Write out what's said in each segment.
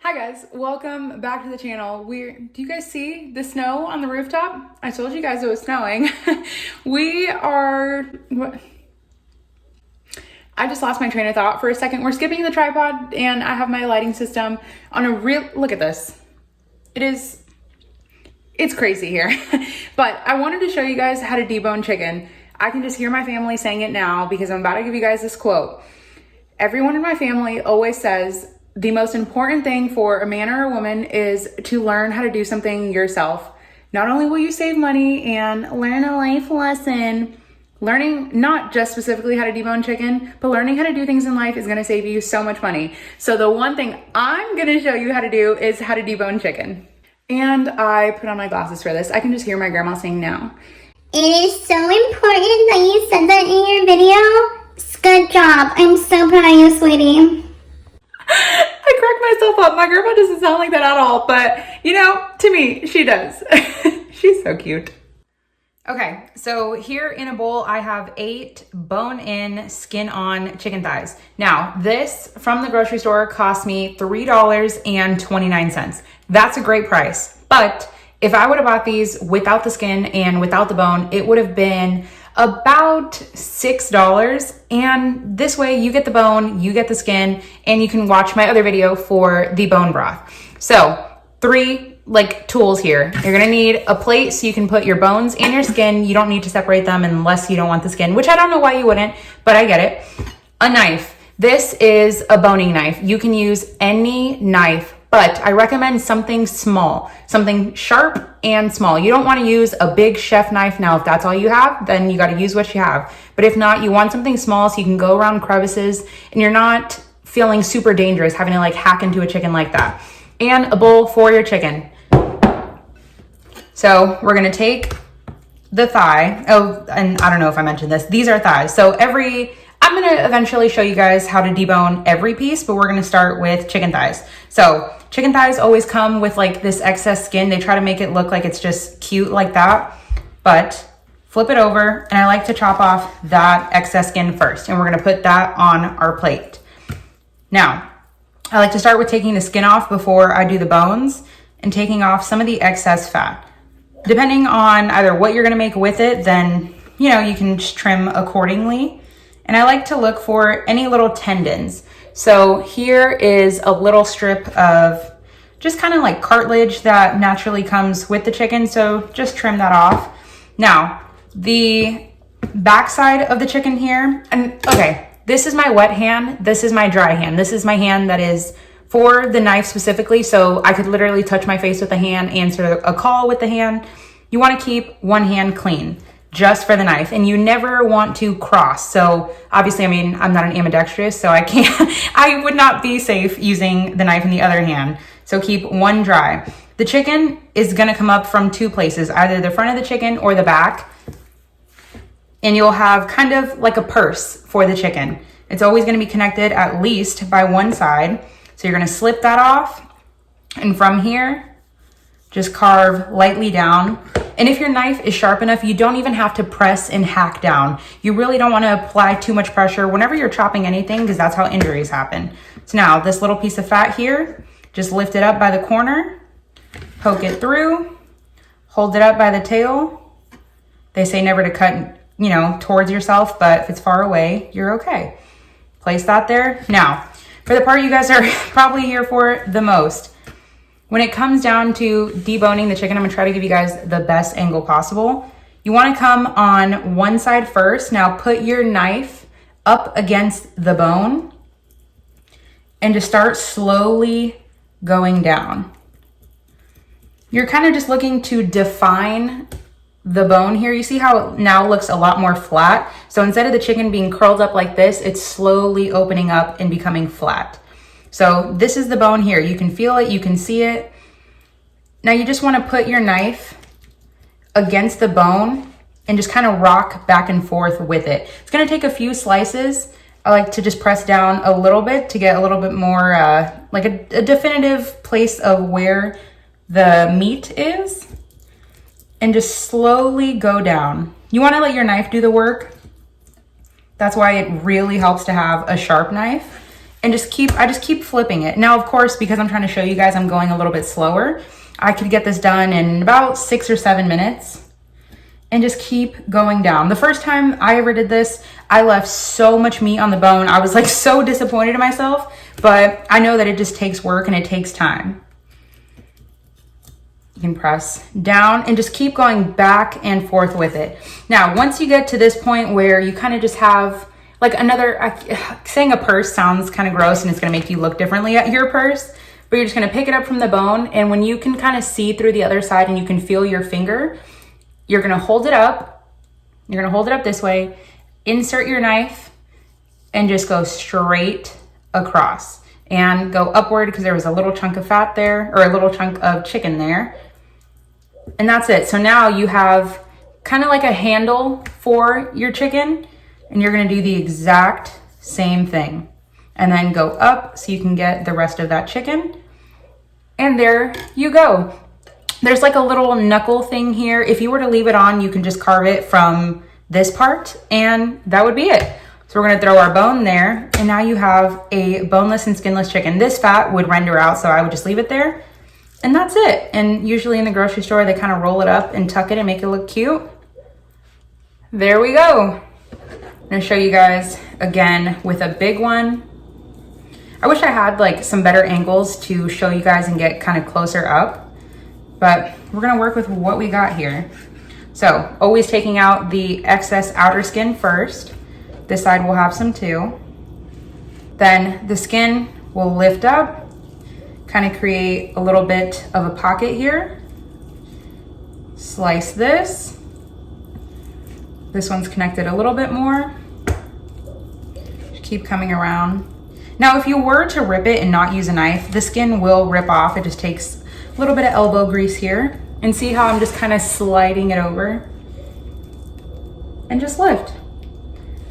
Hi guys, welcome back to the channel. Do you guys see the snow on the rooftop? I told you guys it was snowing. I just lost my train of thought for a second. We're skipping the tripod and I have my lighting system on look at this. It's crazy here. But I wanted to show you guys how to debone chicken. I can just hear my family saying it now because I'm about to give you guys this quote. Everyone in my family always says, the most important thing for a man or a woman is to learn how to do something yourself. Not only will you save money and learn a life lesson, learning not just specifically how to debone chicken, but learning how to do things in life is gonna save you so much money. So the one thing I'm gonna show you how to do is how to debone chicken. And I put on my glasses for this. I can just hear my grandma saying now. It is so important that you said that in your video. Good job. I'm so proud of you, sweetie. I cracked myself up. My grandma doesn't sound like that at all, but you know, to me, she does. She's so cute. Okay, so here in a bowl, I have 8 bone-in, skin-on chicken thighs. Now, this from the grocery store cost me $3.29. That's a great price, but if I would have bought these without the skin and without the bone, it would have been about $6. And this way you get the bone, you get the skin, and you can watch my other video for the bone broth. So 3 tools here. You're gonna need a plate so you can put your bones and your skin. You don't need to separate them unless you don't want the skin, which I don't know why you wouldn't, but I get it. A knife. This is a boning knife. You can use any knife, but I recommend something small, something sharp and small. You don't want to use a big chef knife. Now, if that's all you have, then you got to use what you have. But if not, you want something small so you can go around crevices and you're not feeling super dangerous having to hack into a chicken like that. And a bowl for your chicken. So we're going to take the thigh. Oh, and I don't know if I mentioned this. These are thighs. So I'm going to eventually show you guys how to debone every piece, but we're going to start with chicken thighs. So chicken thighs always come with this excess skin. They try to make it look like it's just cute like that, but flip it over. And I like to chop off that excess skin first. And we're going to put that on our plate. Now, I like to start with taking the skin off before I do the bones and taking off some of the excess fat. Depending on either what you're going to make with it, then, you can just trim accordingly. And I like to look for any little tendons. So here is a little strip of just kind of cartilage that naturally comes with the chicken. So just trim that off. Now, the backside of the chicken here, and okay, this is my wet hand. This is my dry hand. This is my hand that is for the knife specifically. So I could literally touch my face with the hand, answer a call with the hand. You want to keep one hand clean, just for the knife, and you never want to cross. So obviously, I'm not an ambidextrous, so I would not be safe using the knife in the other hand. So keep one dry. The chicken is gonna come up from 2 places, either the front of the chicken or the back. And you'll have kind of like a purse for the chicken. It's always gonna be connected at least by one side. So you're gonna slip that off, and from here, just carve lightly down. And if your knife is sharp enough, you don't even have to press and hack down. You really don't want to apply too much pressure whenever you're chopping anything, because that's how injuries happen. So now this little piece of fat here, just lift it up by the corner, poke it through, hold it up by the tail. They say never to cut, towards yourself, but if it's far away, you're okay. Place that there. Now, for the part you guys are probably here for the most, when it comes down to deboning the chicken, I'm gonna try to give you guys the best angle possible. You wanna come on one side first. Now put your knife up against the bone and just start slowly going down. You're kind of just looking to define the bone here. You see how it now looks a lot more flat? So instead of the chicken being curled up like this, it's slowly opening up and becoming flat. So this is the bone here. You can feel it, you can see it. Now you just want to put your knife against the bone and just kind of rock back and forth with it. It's going to take a few slices. I like to just press down a little bit to get a little bit more a definitive place of where the meat is, and just slowly go down. You want to let your knife do the work. That's why it really helps to have a sharp knife. and I just keep flipping it. Now, of course, because I'm trying to show you guys, I'm going a little bit slower. I could get this done in about 6 or 7 minutes. And just keep going down. The first time I ever did this, I left so much meat on the bone. I was like so disappointed in myself, but I know that it just takes work and it takes time. You can press down and just keep going back and forth with it. Now, once you get to this point where you kind of just have like saying a purse sounds kind of gross and it's gonna make you look differently at your purse, but you're just gonna pick it up from the bone, and when you can kind of see through the other side and you can feel your finger, you're gonna hold it up. You're gonna hold it up this way, insert your knife, and just go straight across. And go upward because there was a little chunk of fat there, or a little chunk of chicken there. And that's it. So now you have kind of like a handle for your chicken, and you're gonna do the exact same thing. And then go up so you can get the rest of that chicken. And there you go. There's like a little knuckle thing here. If you were to leave it on, you can just carve it from this part, and that would be it. So we're gonna throw our bone there, and now you have a boneless and skinless chicken. This fat would render out, so I would just leave it there, and that's it. And usually in the grocery store, they kind of roll it up and tuck it and make it look cute. There we go. I'm gonna show you guys again with a big one. I wish I had like some better angles to show you guys and get kind of closer up. But we're gonna work with what we got here. So always taking out the excess outer skin first. This side will have some too. Then the skin will lift up, kind of create a little bit of a pocket here. Slice this. This one's connected a little bit more. Just keep coming around. Now, if you were to rip it and not use a knife, the skin will rip off. It just takes a little bit of elbow grease here, and see how I'm just kind of sliding it over and just lift.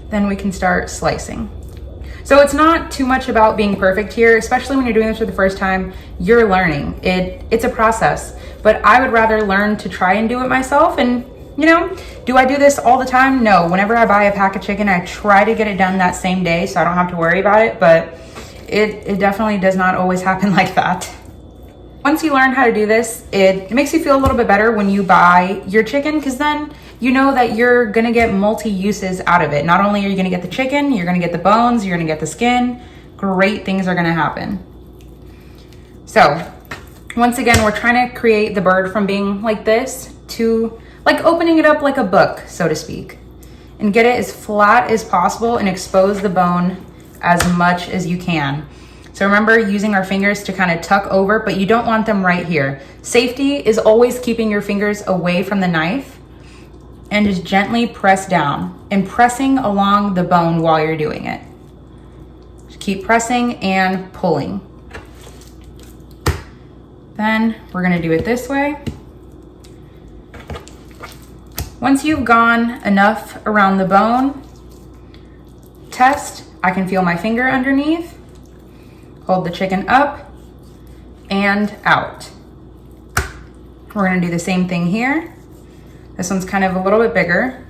Then we can start slicing. So it's not too much about being perfect here, especially when you're doing this for the first time. You're learning. It's a process, but I would rather learn to try and do it myself. And you know, do I do this all the time? No. Whenever I buy a pack of chicken, I try to get it done that same day so I don't have to worry about it, but it definitely does not always happen like that. Once you learn how to do this, it makes you feel a little bit better when you buy your chicken, because then you know that you're gonna get multi-uses out of it. Not only are you gonna get the chicken, you're gonna get the bones, you're gonna get the skin. Great things are gonna happen. So once again, we're trying to create the bird from being like this to like opening it up like a book, so to speak, and get it as flat as possible and expose the bone as much as you can. So remember using our fingers to kind of tuck over, but you don't want them right here. Safety is always keeping your fingers away from the knife and just gently press down and pressing along the bone while you're doing it. Just keep pressing and pulling. Then we're gonna do it this way. Once you've gone enough around the bone, test. I can feel my finger underneath. Hold the chicken up and out. We're gonna do the same thing here. This one's kind of a little bit bigger.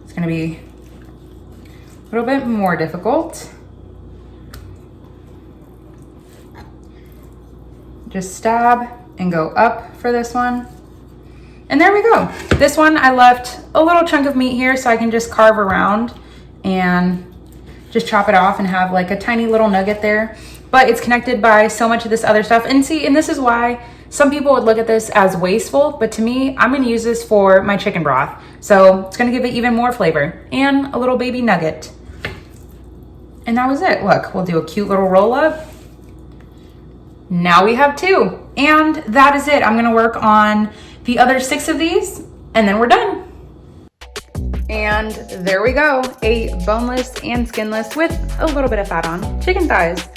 It's gonna be a little bit more difficult. Just stab and go up for this one. And there we go. This one, I left a little chunk of meat here so I can just carve around and just chop it off and have like a tiny little nugget there. But it's connected by so much of this other stuff. And see, and this is why some people would look at this as wasteful, but to me, I'm gonna use this for my chicken broth. So it's gonna give it even more flavor and a little baby nugget. And that was it. Look, we'll do a cute little roll up. Now we have 2. And that is it. I'm gonna work on the other 6 of these and then we're done. And there we go, a boneless and skinless with a little bit of fat on chicken thighs.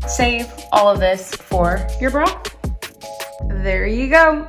Save all of this for your broth. There you go.